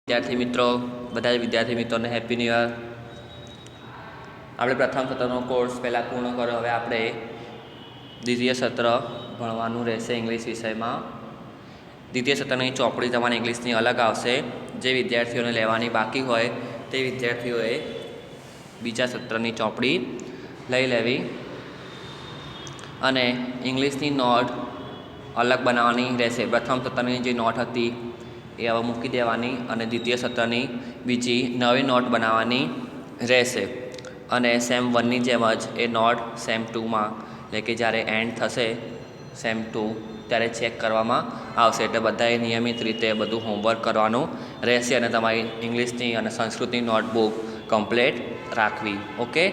विद्यार्थी मित्रों બધા વિદ્યાર્થી મિત્રોને હેપી ન્યૂ યર। આપણે પ્રથમ સત્રનો કોર્સ પહેલાં પૂર્ણ કર્યો। હવે આપણે દ્વિતીય સત્ર ભણવાનું રહેશે ઇંગ્લિશ વિષયમાં। દ્વિતીય સત્રની ચોપડી તમારી ઇંગ્લિશની અલગ આવશે। જે વિદ્યાર્થીઓને લેવાની બાકી હોય તે વિદ્યાર્થીઓએ બીજા સત્રની ચોપડી લઈ લેવી અને ઇંગ્લિશની નોટ અલગ બનાવવાની રહેશે। પ્રથમ સત્રની જે નોટ હતી એ હવે મૂકી દેવાની અને દ્વિતીય સત્રની બીજી નવી નોટ બનાવવાની રહેશે। અને સેમ 1ની જેમ જ એ નોટ સેમ 2માં એટલે કે જ્યારે એન્ડ થશે સેમ 2 ત્યારે ચેક કરવામાં આવશે। એટલે બધાએ નિયમિત રીતે બધું હોમવર્ક કરવાનું રહેશે અને તમારી ઇંગ્લિશની અને સંસ્કૃતની નોટબુક કમ્પ્લીટ રાખવી। ઓકે,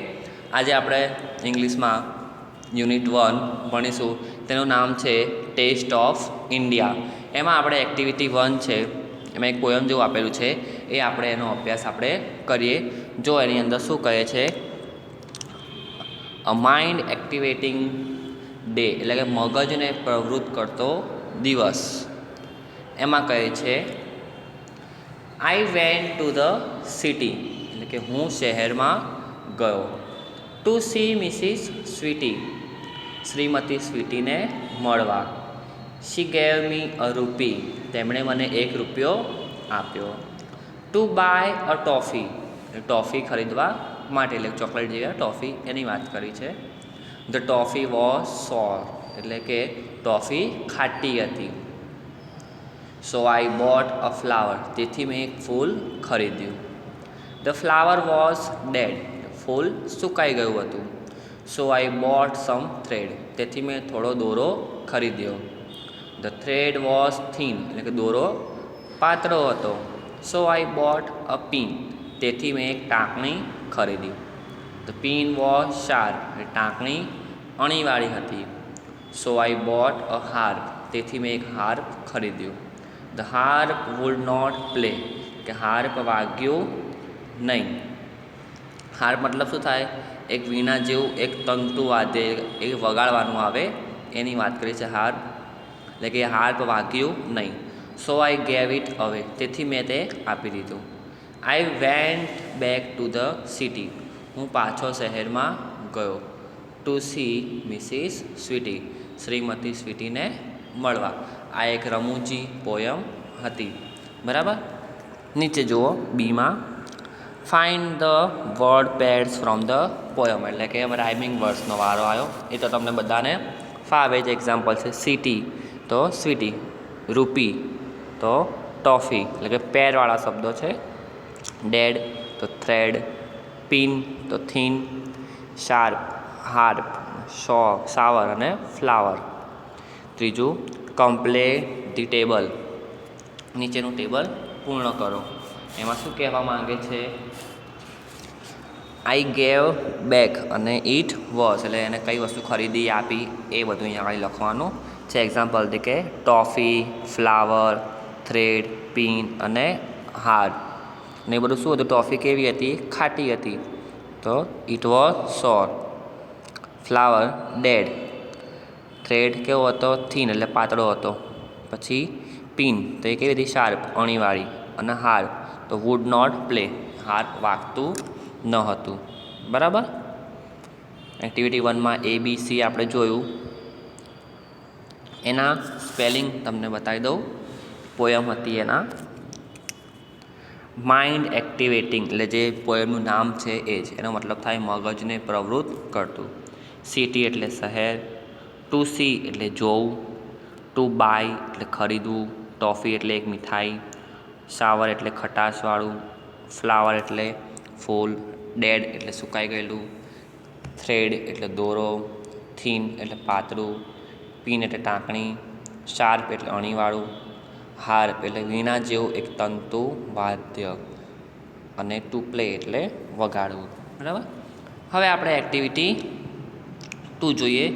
આજે આપણે ઇંગ્લિશમાં યુનિટ 1 ભણીશું। તેનું નામ છે ટેસ્ટ ઓફ ઇન્ડિયા। એમાં આપણે એક્ટિવિટી 1 છે, એમાં એક પોયમ જેવું આપેલું છે, એ આપણે એનો અભ્યાસ આપણે કરીએ। જો એની અંદર શું કહે છે, અ માઇન્ડ એક્ટિવેટિંગ ડે એટલે કે મગજને પ્રવૃત્ત કરતો દિવસ। એમાં કહે છે I went to the city એટલે કે હું શહેરમાં ગયો। ટુ સી મિસિસ સ્વીટી શ્રીમતી સ્વીટીને મળવા। શી ગેવ મી અ રૂપી તેમણે મને 1 રૂપિયો આપ્યો। To buy a toffee toffee ખરીદવા માટે એટલે ચોકલેટ જેવી ટોફી એની વાત કરી છે। ધ ટોફી વોઝ સોર એટલે કે ટોફી ખાટી હતી। સો આઈ બોટ અ ફ્લાવર તેથી મેં એક ફૂલ ખરીદ્યું। ધ ફ્લાવર વોઝ ડેડ ફૂલ સુકાઈ ગયું હતું। સો આઈ બોટ સમ થ્રેડ તેથી મેં થોડો દોરો ખરીદ્યો। ધ થ્રેડ વોઝ થીન એટલે કે દોરો પાતળો હતો। સો આઈ બોટ અ પિન તેથી મેં એક ટાંકણી ખરીદી। ધ પિન વોઝ શાર્પ એટલે ટાંકણી અણીવાળી હતી। સો આઈ બોટ અ હાર્પ તેથી મેં એક હાર્પ ખરીદ્યું। The harp would not play કે હાર્પ વાગ્યું નહીં। હાર્પ મતલબ શું થાય, એક વીણા જેવું એક તંતુ વાદ્ય એ વગાડવાનું આવે એની વાત કરી છે હાર્પ, એટલે કે હાર્પ વાગ્યું નહીં। સો આઈ ગેવ ઇટ અવે તેથી મેં તે આપી દીધું। I went back to the city હું પાછો શહેરમાં ગયો। ટુ સી મિસિસ સ્વીટી શ્રીમતી સ્વીટીને મળવા। આ એક રમૂજી પોયમ હતી, બરાબર। નીચે જુઓ બીમાં find the word pads from the poem એટલે કે રાઇમિંગ વર્ડ્સનો વારો આવ્યો। એ તો તમને બધાને ફાવે જ એક્ઝામ્પલ છે। સિટી તો સ્વીટી, રૂપી તો ટોફી એટલે કે પેરવાળા શબ્દો છે। ડેડ તો થ્રેડ, પિન તો થીન, શાર્પ હાર્પ, શાવર અને ફ્લાવર। ત્રીજું કમ્પ્લીટ ધી ટેબલ નીચેનું ટેબલ પૂર્ણ કરો। એમાં શું કહેવા માંગે છે, આઈ ગેવ બેક અને ઇટ વોઝ એટલે એને કઈ વસ્તુ ખરીદી આપી એ બધું અહીંયા આગળ લખવાનું છે। એક્ઝામ્પલ તરીકે ટોફી, ફ્લાવર, થ્રેડ, પિન અને હાર્પ ને એ બધું શું હતું, ટોફી કેવી હતી, ખાટી હતી તો ઇટ વોઝ સોર। ફ્લાવર ડેડ, થ્રેડ કેવો હતો, થીન એટલે પાતળો હતો। પછી પિન તો એ કેવી હતી, શાર્પ અણીવાળી। અને હાર્પ તો વુડ નોટ પ્લે હાર્પ વાગતું ન હતું, બરાબર। એક્ટિવિટી 1માં ABC આપણે જોયું, એના સ્પેલિંગ તમને બતાવી દઉં। પોયમ હતી એના માઇન્ડ એક્ટિવેટિંગ એટલે જે પોયમનું નામ છે એ જ, એનો મતલબ થાય મગજને પ્રવૃત્ત કરતું। સિટી એટલે શહેર, ટુ સી એટલે જોવું, ટુ બાય એટલે ખરીદવું, ટોફી એટલે એક મીઠાઈ, શાવર એટલે ખટાશવાળું, ફ્લાવર એટલે ફૂલ, ડેડ એટલે સુકાઈ ગયેલું, થ્રેડ એટલે દોરો, થીન એટલે પાતળું, પિન એટલે ટાંકણી, શાર્પ એટલે અણીવાળું, હાર્પ એટલે વીણા જેવું એક તંતુ વાદ્ય અને ટુ પ્લે એટલે વગાડવું, બરાબર। હવે આપણે એક્ટિવિટી 2 જોઈએ।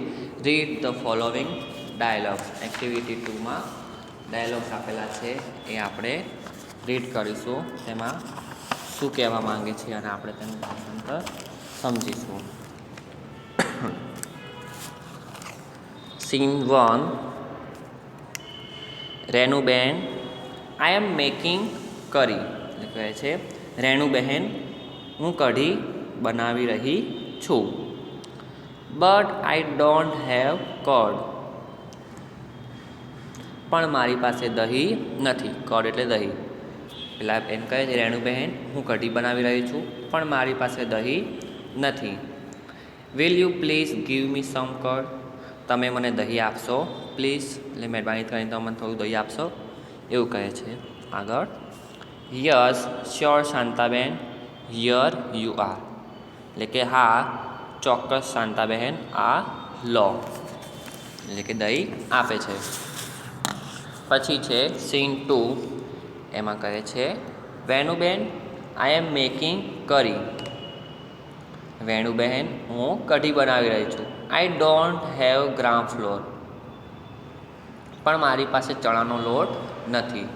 Read the following dialogues. Activity 2માં ડાયલોગ્સ આપેલા છે એ આપણે રીડ કરીશું, તેમાં શું કહેવા માંગે છે અને આપણે તેનું ભાષાંતર સમજીશું। સીન 1 રેનુબેન, આઈ એમ મેકિંગ કરી એટલે કહે છે રેણુબહેન હું કઢી બનાવી રહી છું. But I don't have curd. પણ મારી પાસે દહીં નથી. કર્ડ એટલે દહીં. પેલા બેન કહે છે રેણુબહેન હું કઢી બનાવી રહી છું પણ મારી પાસે દહીં નથી. Will you please give me some curd. તમે મને દહીં આપશો પ્લીઝ, એટલે મહેરબાની કરીને તમે મને થોડું દહીં આપશો એવું કહે છે. આગળ yes sure Shantaben here you are. એટલે કે હા ચોક્કસ શાંતાબહેન આ લો, એટલે કે દહીં આપે છે. પછી છે સીન 2, એમાં કહે છે વેણુબેન આઈ એમ મેકિંગ કરી. વેણુબહેન હું કઢી બનાવી રહી છું. I don't have gram flour. પણ મારી પાસે ચણાનો લોટ નથી.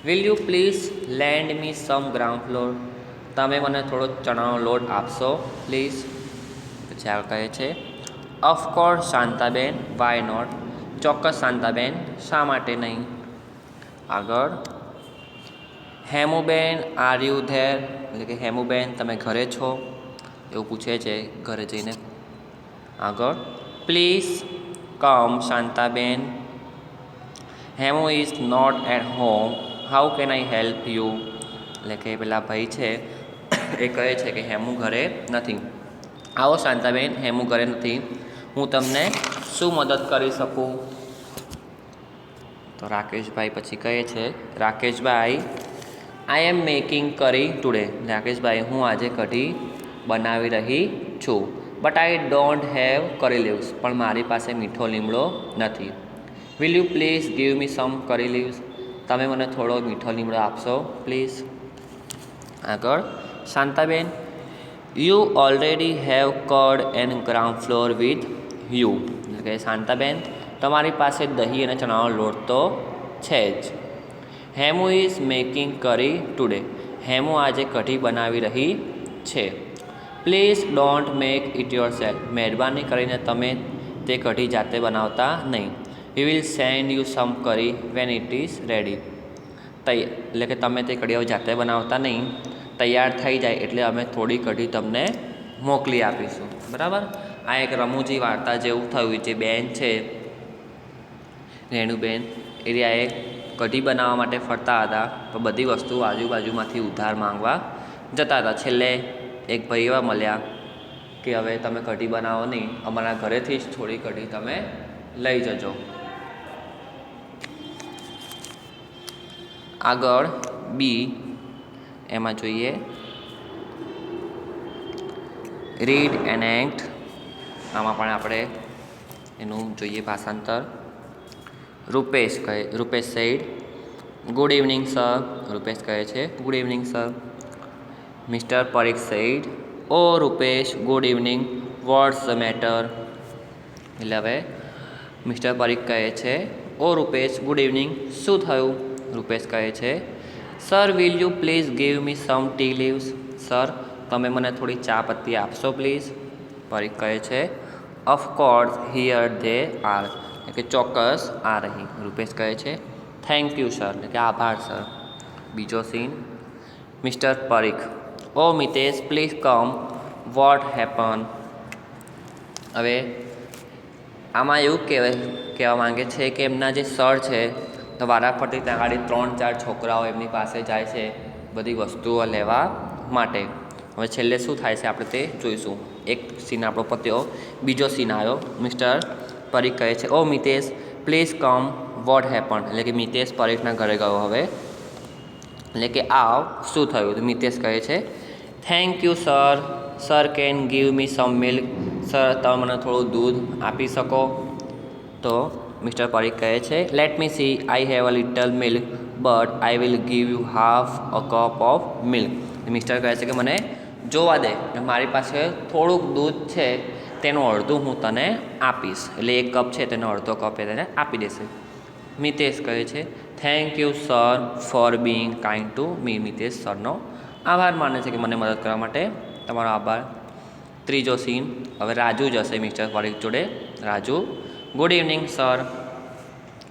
Will you please lend me some gram flour. તમે મને થોડો ચણાનો લોટ આપશો પ્લીઝ. પછી આ કહે છે ઓફકોર્સ શાંતાબેન વાય નોટ. ચોક્કસ શાંતાબેન શા માટે નહીં. આગળ હેમુબેન આર યુ ધેર. એટલે કે હેમુબેન તમે ઘરે છો એવું પૂછે છે ઘરે જઈને. આગળ please come Shantaben Hemu is not at home how can I help you. એટલે કે પેલા ભાઈ છે એ કહે છે કે હેમુ ઘરે નથી. આવો શાંતાબેન હેમુ ઘરે નથી, હું તમને શું મદદ કરી શકું. તો રાકેશભાઈ પછી કહે છે રાકેશભાઈ આઈ એમ મેકિંગ કરી ટુડે. રાકેશભાઈ હું આજે કઢી બનાવી રહી છું. But I don't have curry leaves. પણ મારી પાસે મીઠો લીમડો નથી. Will you please give me some curry leaves. તમે મને થોડો મીઠો લીમડો આપશો પ્લીઝ. આગળ Shantaben you already have curd and gram flour with you. એટલે કે શાંતાબેન તમારી પાસે દહીં અને ચણાનો લોટ તો છે જ. હેમુ ઇઝ મેકિંગ કરી ટુડે. હેમુ આજે કઢી બનાવી રહી છે. Please don't make it your self. મહેરબાની કરીને તમે તે કઢી જાતે બનાવતા નહીં. We will send you some કરી વેન ઇટ ઇઝ રેડી. એટલે કે તમે તે કઢી હવે જાતે બનાવતા નહીં, તૈયાર થઈ જાય એટલે અમે થોડી કઢી તમને મોકલી આપીશું. બરાબર. આ એક રમૂજી વાર્તા જેવું થયું. જે બેન છે રેણુબેન એરિયાએ કઢી બનાવવા માટે ફરતા હતા તો બધી વસ્તુ આજુબાજુમાંથી ઉધાર માંગવા જતા હતા. છેલ્લે એક ભાઈ એવા મળ્યા કે હવે તમે કઢી બનાવો નહીં, અમારા ઘરેથી જ થોડી કઢી તમે લઈ જજો. આગળ બી એમાં જોઈએ રીડ એન્ડ એક્ટ. આમાં પણ આપણે એનું જોઈએ ભાષાંતર. Rupesh said good evening sir. Rupesh કહે છે good evening sir. Mister Parikh said oh Rupesh good evening what's the matter. એટલે હવે મિસ્ટર પરીખ કહે છે ઓ રૂપેશ ગુડ ઇવનિંગ શું થયું. રૂપેશ કહે છે sir will you please give me some tea leaves. Sir તમે મને થોડી ચા પત્તી આપશો પ્લીઝ. પરીખ કહે છે ઓફકોર્સ હિયર ધે આર. એટલે કે ચોક્કસ આ રહી. રૂપેશ કહે છે થેન્ક યુ સર. એટલે કે આભાર સર. બીજો scene mister Parikh oh Mitesh please come what happen. હવે આમાં એવું કહેવા માંગે છે કે એમના જે સર છે તો વારાફરતી ત્યાં આગળ 3-4 છોકરાઓ એમની પાસે જાય છે બધી વસ્તુઓ લેવા માટે. હવે છેલ્લે શું થાય છે આપણે તે જોઈશું. એક સીન આપણો પત્યો, બીજો સીન આવ્યો. મિસ્ટર પરીખ કહે છે oh Mitesh please come what happen. એટલે કે મિતેશ પરીખના ઘરે ગયો. હવે એટલે કે આવ શું થયું. તો મિતેશ કહે છે thank you sir. Sir can give me some milk. Sir તમે મને થોડું દૂધ આપી શકો. તો મિસ્ટર પરીખ કહે છે let me C I have a little milk but I will give you half a cup of milk. Mister કહે છે કે મને જોવા દે, મારી પાસે થોડુંક દૂધ છે તેનું અડધું હું તને આપીશ. એટલે 1 કપ છે તેનો અડધો કપ એ તને આપી દેશે. મિતેશ કહે છે thank you sir for being kind to me. Mitesh સરનો આભાર માને છે કે મને મદદ કરવા માટે તમારો આભાર. ત્રીજો સીન હવે રાજુ જશે મિસ્ટર પરીખ જોડે. Raju good evening sir.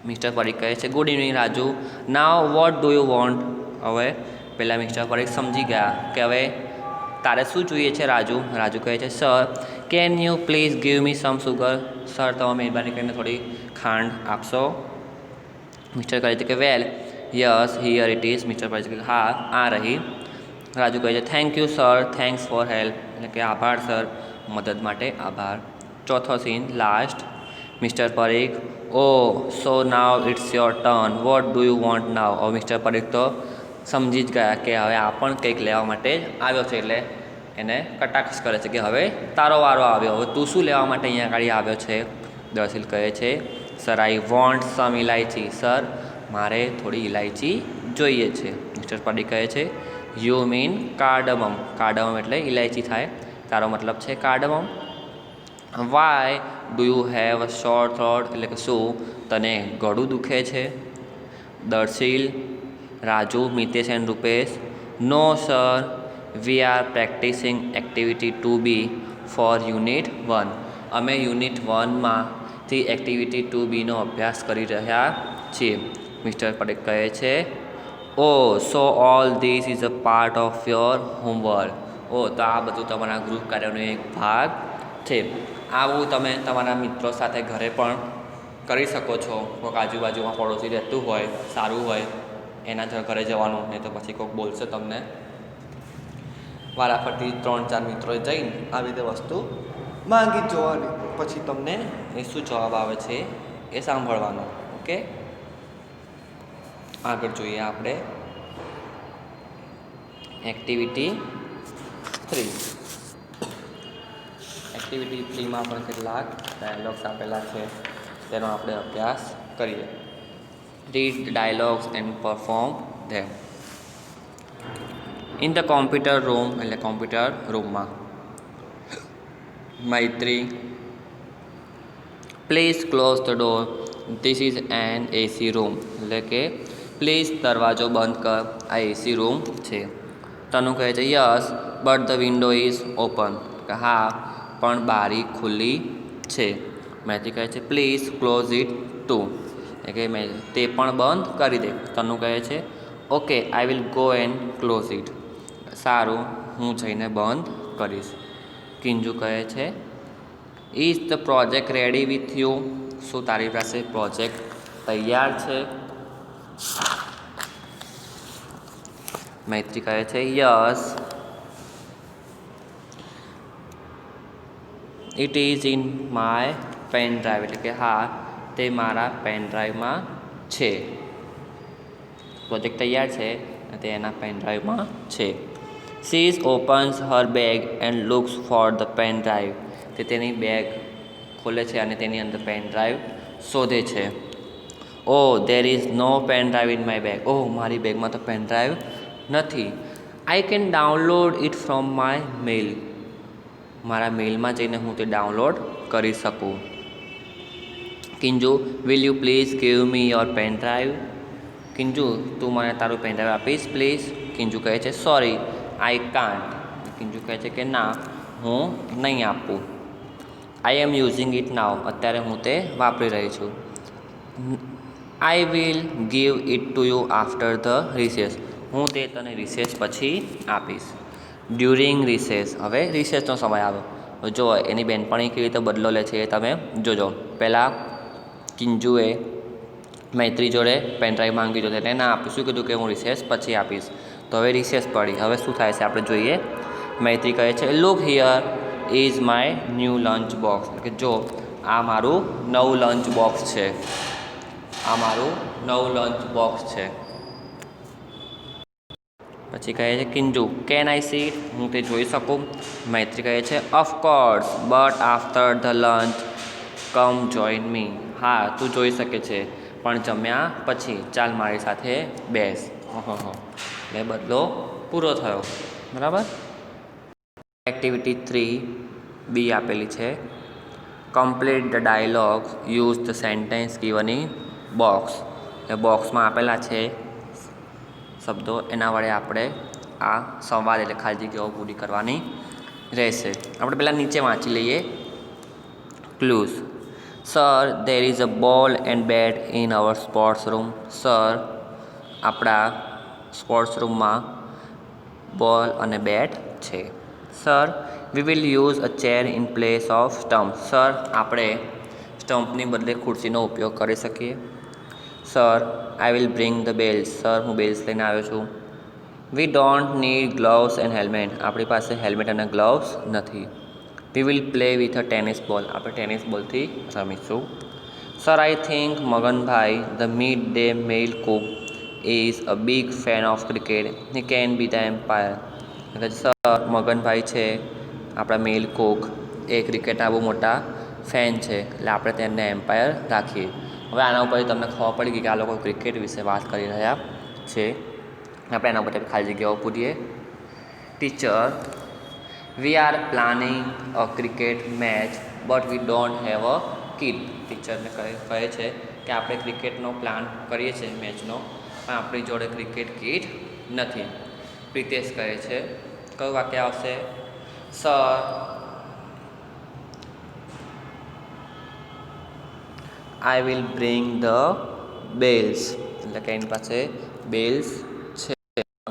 Mister Parikh કહે છે good evening Raju. Now vote do you want. હવે પહેલાં મિસ્ટર પરીખ સમજી ગયા કે હવે તારે શું જોઈએ છે રાજુ. રાજુ કહે છે sir can you please give me some sugar. Sir તમે મહેરબાની કરીને થોડી ખાંડ આપશો. મિસ્ટર કહે છે કે well yes here it is. Mister Parikh કે હા આ રહી. રાજુ કહે છે thank you sir thanks for help, એટલે કે આભાર સર મદદ માટે આભાર. ચોથો scene last. Mister Parikh oh so now it's your turn what do you want now. હવે મિસ્ટર પરીખ તો સમજી જ ગયા કે હવે આ પણ કંઈક લેવા માટે જ આવ્યો છે, એટલે એને કટાક્ષ કરે છે કે હવે તારો વારો આવ્યો, હવે તું શું લેવા માટે અહીંયા આગળ આવ્યો છે. દર્શીલ કહે છે sir I want some elaichi. Sir મારે થોડી ઇલાયચી જોઈએ છે. મિસ્ટર પરીખ કહે છે યુ મીન કાર્ડમમ. કાર્ડમમ એટલે ઇલાયચી થાય, તારો મતલબ છે cardamom. Why do you have a short throat, એટલે કે શું તને ગળું દુખે છે. Darshil Raju Mitesh and Rupesh no sir we are practising activity 2B for unit 1. અમે યુનિટ 1માંથી એક્ટિવિટી 2Bનો અભ્યાસ કરી રહ્યા છીએ. મિસ્ટર પટેલ કહે છે oh so all this is a part of your homework. Oh તો આ બધું તમારા ગૃહ કાર્યનો એક ભાગ છે. આવું તમે તમારા મિત્રો સાથે ઘરે પણ કરી શકો છો. કોઈક આજુબાજુમાં પડોશી રહેતું હોય સારું હોય એના ઘરે જવાનું, નહીં તો પછી કોઈક બોલશે તમને. વારાફરતી 3-4 મિત્રોએ જઈને આવી રીતે વસ્તુ માંગી જ જોવાની, પછી તમને એ શું જવાબ આવે છે એ સાંભળવાનો. ઓકે, આગળ જોઈએ આપણે એક્ટિવિટી 3. એક્ટિવિટી 3માં પણ કેટલાક ડાયલોગ્સ આપેલા છે તેનો આપણે અભ્યાસ કરીએ. Read dialogues and perform them. In the computer room, એટલે કોમ્પ્યુટર રૂમમાં. Maitri please close the door this is an AC room, એટલે કે પ્લીઝ દરવાજો બંધ કર, આ એસી રૂમ છે. તનુ કહે છે yes but the window is open, કે હા પણ બારી ખુલ્લી છે. મૈત્રી કહે છે પ્લીઝ ક્લોઝ ઇટ ટુ, એટલે કે તે પણ બંધ કરી દે. તનુ કહે છે okay I will go and close it, સારું હું જઈને બંધ કરીશ. કિંજુ કહે છે is the project ready with you, શું તારી પાસે પ્રોજેક્ટ તૈયાર છે. મૈત્રી કહે છે yes it is in my pen drive, એટલે કે હા તે મારા પેન ડ્રાઈવમાં છે. પ્રોજેક્ટ તૈયાર છે અને તે એના પેન ડ્રાઈવમાં છે. She is opens her bag and looks for the pen drive, તે તેની બેગ ખોલે છે અને તેની અંદર પેન ડ્રાઈવ શોધે છે. Oh there is no pen drive in my bag, oh મારી બેગમાં તો પેન ડ્રાઈવ નથી. I can download it from my mail, મારા મેલમાં જઈને હું તે ડાઉનલોડ કરી શકું. Kinju will you please give me your pen drive. Kinju તું મને તારું પેન ડ્રાઈવ આપીશ પ્લીઝ. કિંજુ કહે છે સોરી આઈ કાન્ટ, કિંજુ કહે છે કે ના હું નહીં આપું. આઈ એમ યુઝિંગ ઇટ નાવ, અત્યારે હું તે વાપરી રહી છું. I will give it to you after the recess, હું તે તને રિસેસ પછી આપીશ. ડ્યુરિંગ રિસેસ, હવે રિસેસનો સમય આવ્યો. જો એની બેનપણી કેવી રીતે બદલો લે છે એ તમે જોજો. પહેલાં કિંજુએ મૈત્રી જોડે પેનડ્રાઈવ માંગી તો તેને ના આપ્યું, શું કીધું કે હું રિસેસ પછી આપીશ. તો હવે રિસેસ પડી, હવે શું થાય છે આપણે જોઈએ. મૈત્રી કહે છે look here is my new lunch box, કે જો આ મારું નવું લંચ બોક્સ છે, આ મારું નવું લંચ બોક્સ છે. પછી કહે છે Kinju can I see it, હું તે જોઈ શકું. મૈત્રી કહે છે of course but after the lunch come join me, હા તું જોઈ શકે છે પણ જમ્યા પછી ચાલ મારી સાથે બેસ. એટલે બદલો પૂરો થયો. બરાબર. એક્ટિવિટી 3B આપેલી છે. Complete the dialogues use the sentence given in box, એ બોક્સમાં આપેલા છે શબ્દો, એના વડે આપણે આ સંવાદ એટલે ખાલી જગ્યાઓ પૂરી કરવાની રહેશે. આપણે પહેલાં નીચે વાંચી લઈએ. Clues. Sir there is a ball and bat in our sports room, sir આપણા સ્પોર્ટ્સ રૂમમાં બોલ અને બેટ છે. Sir we will use a chair in place of stump. Sir આપણે સ્ટમ્પની બદલે ખુરશીનો ઉપયોગ કરી શકીએ. Sir I will bring the bails. Sir હું બેલ્સ લઈને આવ્યો છું. We don't need gloves and helmet. આપણી પાસે હેલ્મેટ અને ગ્લવ્સ નથી. We will play with a tennis ball. આપણે ટેનિસ બોલથી રમીશું. Sir I think Maganbhai the mid day meal cook is a big fan of cricket. He can be the umpire. Sir Maganbhai છે આપણા મિલ Cook એ ક્રિકેટના બહુ મોટા ફેન છે, એટલે આપણે તેમને એમ્પાયર રાખીએ. હવે આના ઉપર તમને ખબર પડી ગઈ કે આ લોકો ક્રિકેટ વિશે વાત કરી રહ્યા છે. આપણે એના ઉપર ખાલી જગ્યાઓ પૂરીએ. Teacher we are planning a cricket match but we don't have a kit. ટીચરને કહે છે કે આપણે ક્રિકેટનો પ્લાન કરીએ છીએ મેચનો, પણ આપણી જોડે ક્રિકેટ કિટ નથી. પ્રિતેશ કહે છે કયું વાક્ય આવશે? Sir I will bring the bells. એટલે કે એની પાસે બેલ્સ છે.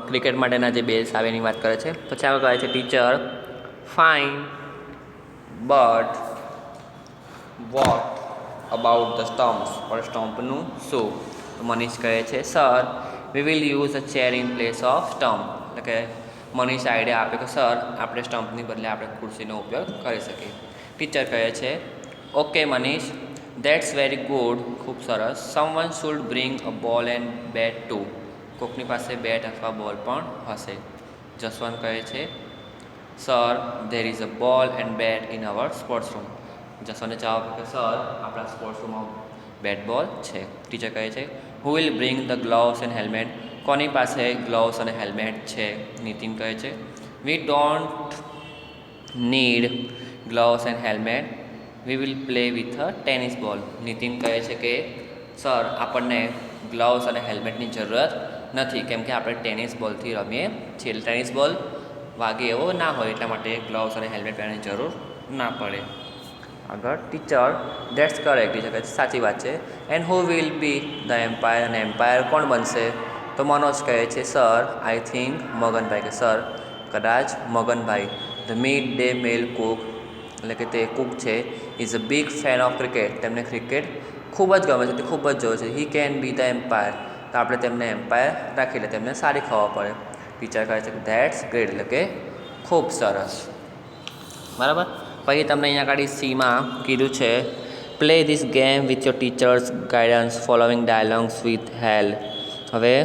ક્રિકેટ માટેના જે બેલ્સ આવે એની વાત કરે છે. પછી આગળ કહે છે teacher fine but what about the stumps. પણ સ્ટમ્પનું શું? તો મનીષ કહે છે sir we will use a chair in place of stump. એટલે કે મનીષ આઈડિયા આપે કે સર આપણે સ્ટમ્પની બદલે આપણે ખુરશીનો ઉપયોગ કરી શકીએ. ટીચર કહે છે okay Manish that's very good. ખૂબ સરસ. Someone should bring a ball and Bet two. કોકની પાસે બેટ અથવા બોલ પણ હશે. જસવંત કહે છે sir there is a ball and bat in our sports room. જસવંતે જવાબ આપ્યો કે સર આપણા સ્પોર્ટ્સ રૂમમાં બેટ બોલ છે. ટીચર કહે છે who will bring the gloves and helmet. કોની પાસે ગ્લવ્સ અને હેલ્મેટ છે? નીતિન કહે છે વી don't need gloves and helmet V will play with a tennis બોલ. નીતિન કહે છે કે સર આપણને ગ્લવ્સ અને હેલ્મેટની જરૂરત નથી, કેમ કે આપણે ટેનિસ બોલથી રમીએ છીએ. ટેનિસ બોલ વાગે એવો ના હોય એટલા માટે ગ્લવ્સ અને હેલ્મેટ પહેરવાની જરૂર ના પડે. આગળ ટીચર ધેટ્સ કરેક્ટ. ટીચર કહે છે સાચી વાત છે. And who will be the umpire. અને એમ્પાયર કોણ બનશે? તો મનોજ કહે છે સર આઈ થિંક મગનભાઈ. કે સર કદાચ Maganbhai. The mid day meal cook એટલે કે તે કુક છે is a big fan of cricket. તેમને ક્રિકેટ ખૂબ જ ગમે છે, તે ખૂબ જ જોવે છે. He can be the umpire. તો આપણે તેમને એમ્પાયર રાખી લે, તેમને સારી ખબર પડે. ટીચર કહે છે ધેટ્સ ગ્રેટ. એટલે કે ખૂબ સરસ. બરાબર. પછી તમને અહીંયા આગળ સીમાં કીધું છે play this game with your teachers guidance following dialogues with help. હવે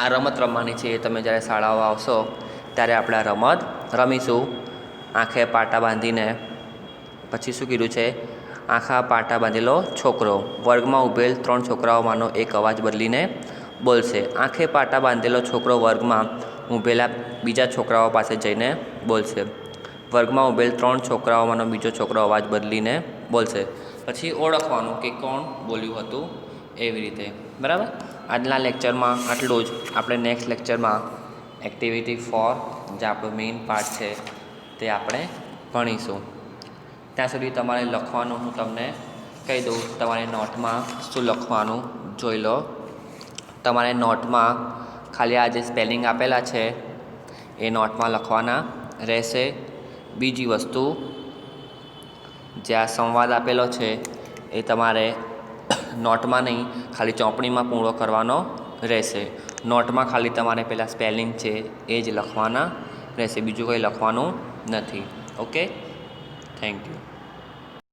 આ રમત રમવાની છે. તમે જ્યારે શાળાઓ આવશો ત્યારે આપણે આ રમત રમીશું આંખે પાટા બાંધીને. પછી શું કીધું છે? આંખા પાટા બાંધેલો છોકરો વર્ગમાં ઊભેલ 3 છોકરાઓમાંનો એક અવાજ બદલીને બોલશે. આંખે પાટા બાંધેલો છોકરો વર્ગમાં ઊભેલા બીજા છોકરાઓ પાસે જઈને બોલશે. વર્ગમાં ઊભેલ 3 છોકરાઓમાંનો બીજો છોકરો અવાજ બદલીને બોલશે. પછી ઓળખવાનું કે કોણ બોલ્યું હતું એવી રીતે. બરાબર. આજના લેક્ચરમાં આટલું જ. આપણે નેક્સ્ટ લેક્ચરમાં એક્ટિવિટી 4 જે આપણો મેઇન પાર્ટ છે તે આપણે ભણીશું. ત્યાં સુધી તમારે લખવાનું હું તમને કહી દઉં. તમારે નોટમાં શું લખવાનું જોઈ લો. તમારે નોટમાં ખાલી આ જે સ્પેલિંગ આપેલા છે એ નોટમાં લખવાના રહેશે. બીજી વસ્તુ જે આ સંવાદ આપેલો છે એ તમારે નોટમાં નહીં ખાલી ચોપડીમાં પૂરો કરવાનો રહેશે. નોટમાં ખાલી તમારે પહેલાં સ્પેલિંગ છે એ જ લખવાના રહેશે, બીજું કંઈ લખવાનું નથી. Okay, thank you.